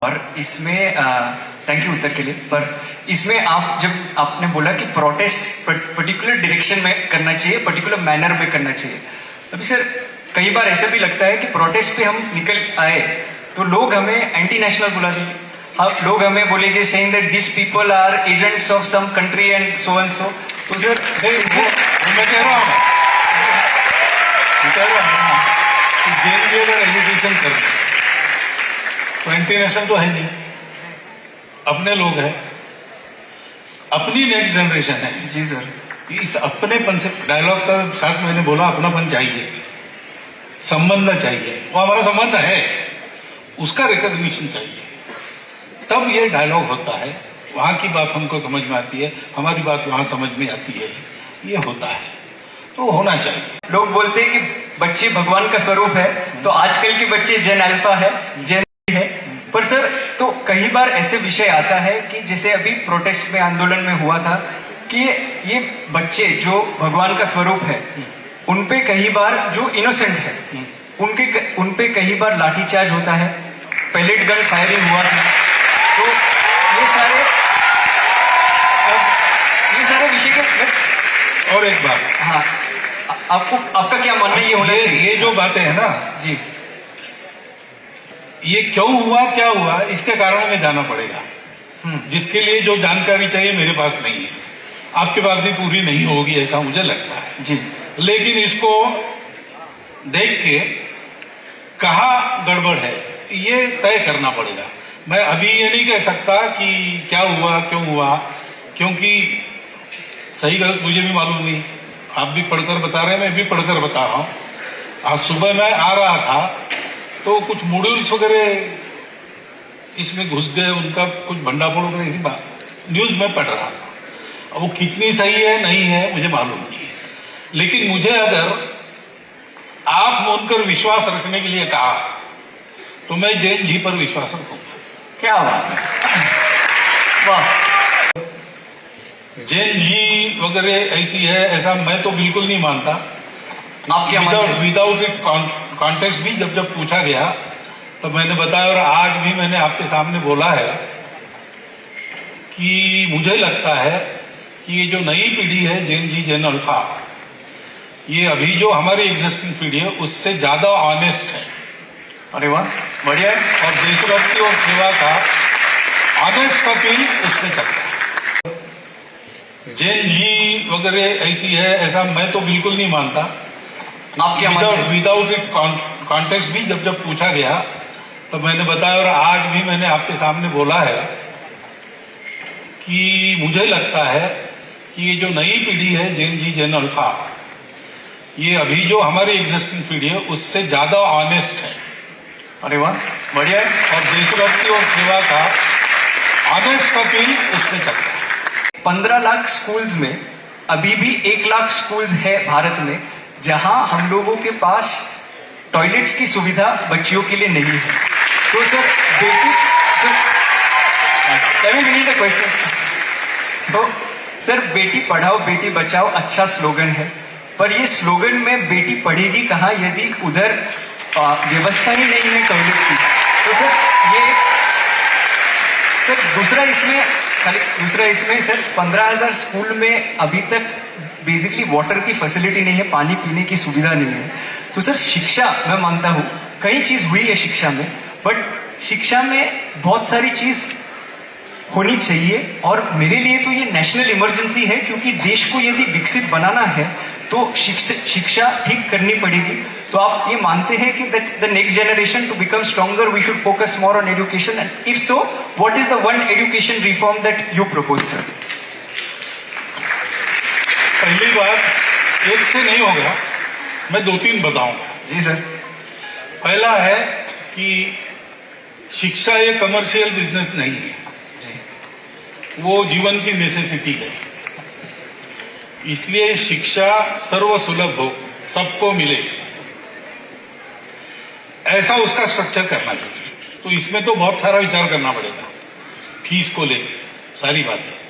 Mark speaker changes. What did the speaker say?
Speaker 1: और इसमें thank you उत्तर के लिए। पर इसमें आप जब आपने बोला कि प्रोटेस्ट पर्टिकुलर डायरेक्शन में करना चाहिए, पर्टिकुलर मैनर में करना चाहिए, अभी सर कई बार ऐसा भी लगता है कि प्रोटेस्ट पे हम निकल आए तो लोग हमें एंटी नेशनल बुला देंगे, लोग हमें बोलेंगे saying that this people are agents of some country and so and so. तो सर
Speaker 2: मैं कह रहा हूँ कि जेल भी अगर एजुकेशन कर रहे तो एंटी नेशनल तो है नहीं, अपने लोग हैं, अपनी नेक्स्ट जनरेशन है।
Speaker 1: जी सर,
Speaker 2: इस अपनेपन से डायलॉग का साथ मैंने बोला अपनापन चाहिए, संबंध चाहिए, वो हमारा संबंध है, उसका रिकॉग्निशन चाहिए, तब ये डायलॉग होता है। वहां की बात हमको समझ में आती है, हमारी बात वहां समझ में आती है, ये होता है, तो होना चाहिए।
Speaker 1: लोग बोलते हैं कि बच्चे भगवान का स्वरूप है, तो आजकल के बच्चे जेन अल्फा है, जेन है। पर सर तो कई बार ऐसे विषय आता है कि जैसे अभी प्रोटेस्ट में, आंदोलन में हुआ था कि ये बच्चे जो भगवान का स्वरूप है, उनपे कई बार जो इनोसेंट है उनपे कई बार लाठीचार्ज होता है, पैलेट गन फायरिंग हुआ था। तो ये सारे विषय के।
Speaker 2: और एक बात,
Speaker 1: हाँ, आपका क्या मानना है? ये होना चाहिए,
Speaker 2: ये जो बातें है ना
Speaker 1: जी,
Speaker 2: ये क्यों हुआ, क्या हुआ, इसके कारणों में जाना पड़ेगा, जिसके लिए जो जानकारी चाहिए मेरे पास नहीं है, आपके पास भी पूरी नहीं होगी ऐसा मुझे लगता है
Speaker 1: जी।
Speaker 2: लेकिन इसको देख के कहाँ गड़बड़ है ये तय करना पड़ेगा। मैं अभी ये नहीं कह सकता कि क्या हुआ, क्यों हुआ, क्योंकि सही गलत मुझे भी मालूम नहीं। आप भी पढ़कर बता रहे हैं, मैं भी पढ़कर बता रहा हूं। आज सुबह मैं आ रहा था तो कुछ मॉड्यूल्स वगैरह इसमें घुस गए, उनका कुछ भंडाफोड़ वगैरह इसी बात न्यूज में पढ़ रहा था। अब वो कितनी सही है नहीं है मुझे मालूम नहीं है, लेकिन मुझे अगर आंख मूंद कर विश्वास रखने के लिए कहा तो मैं जैन जी पर विश्वास रखूंगा।
Speaker 1: क्या बात है, वाह।
Speaker 2: जैन जी वगैरह ऐसी है ऐसा मैं तो बिल्कुल नहीं मानता।
Speaker 1: आप क्या मानते हैं?
Speaker 2: विदाउट इट कॉन्टेक्स्ट भी जब पूछा गया तो मैंने बताया, और आज भी मैंने आपके सामने बोला है कि मुझे लगता है कि ये जो नई पीढ़ी है जैन जी, जैन अल्फा, ये अभी जो हमारी एग्जिस्टिंग पीढ़ी है उससे ज्यादा ऑनेस्ट है।
Speaker 1: अरे वाह, बढ़िया है।
Speaker 2: और देशभक्ति और सेवा का ऑनेस्ट अपील उसमें चलता है। जैन जी वगैरह ऐसी है ऐसा मैं तो बिल्कुल नहीं मानता।
Speaker 1: आप क्या मानते हैं?
Speaker 2: विदाउट इट कॉन्टेक्स्ट भी जब पूछा गया तो मैंने बताया, और आज भी मैंने आपके सामने बोला है कि मुझे लगता है कि ये जो नई पीढ़ी है जैन जी, जैन अल्फा, ये अभी जो हमारी एग्जिस्टिंग पीढ़ी है उससे ज्यादा ऑनेस्ट है।
Speaker 1: अरे वाह, बढ़िया है।
Speaker 2: और देशभक्ति और सेवा का ऑनेस्ट अपील उसमें चलता है।
Speaker 1: 15 लाख स्कूल्स में अभी भी 1 लाख स्कूल्स है भारत में जहां हम लोगों के पास टॉयलेट्स की सुविधा बच्चियों के लिए नहीं है। तो सर क्वेश्चन, तो सर बेटी पढ़ाओ बेटी बचाओ अच्छा स्लोगन है, पर ये स्लोगन में बेटी पढ़ेगी कहाँ यदि उधर व्यवस्था ही नहीं है टॉयलेट की। तो सर दूसरा इसमें सर 15,000 स्कूल में अभी तक बेसिकली वाटर की फैसिलिटी नहीं है, पानी पीने की सुविधा नहीं है। तो सर शिक्षा, मैं मानता हूं कई चीज हुई है शिक्षा में, बट शिक्षा में बहुत सारी चीज होनी चाहिए, और मेरे लिए तो ये नेशनल इमरजेंसी है, क्योंकि देश को यदि विकसित बनाना है तो शिक्षा ठीक करनी पड़ेगी। तो आप ये मानते हैं कि the next generation to become stronger we should focus more on education, and if so what is the one education reform that you propose sir?
Speaker 2: पहली बात, एक से नहीं होगा, मैं 2-3 बताऊंगा।
Speaker 1: जी सर।
Speaker 2: पहला है कि शिक्षा ये कमर्शियल बिजनेस नहीं है
Speaker 1: जी,
Speaker 2: वो जीवन की नेसेसिटी है। इसलिए शिक्षा सर्वसुलभ हो, सबको मिले, ऐसा उसका स्ट्रक्चर करना चाहिए। तो इसमें तो बहुत सारा विचार करना पड़ेगा, फीस को लेकर सारी बातें।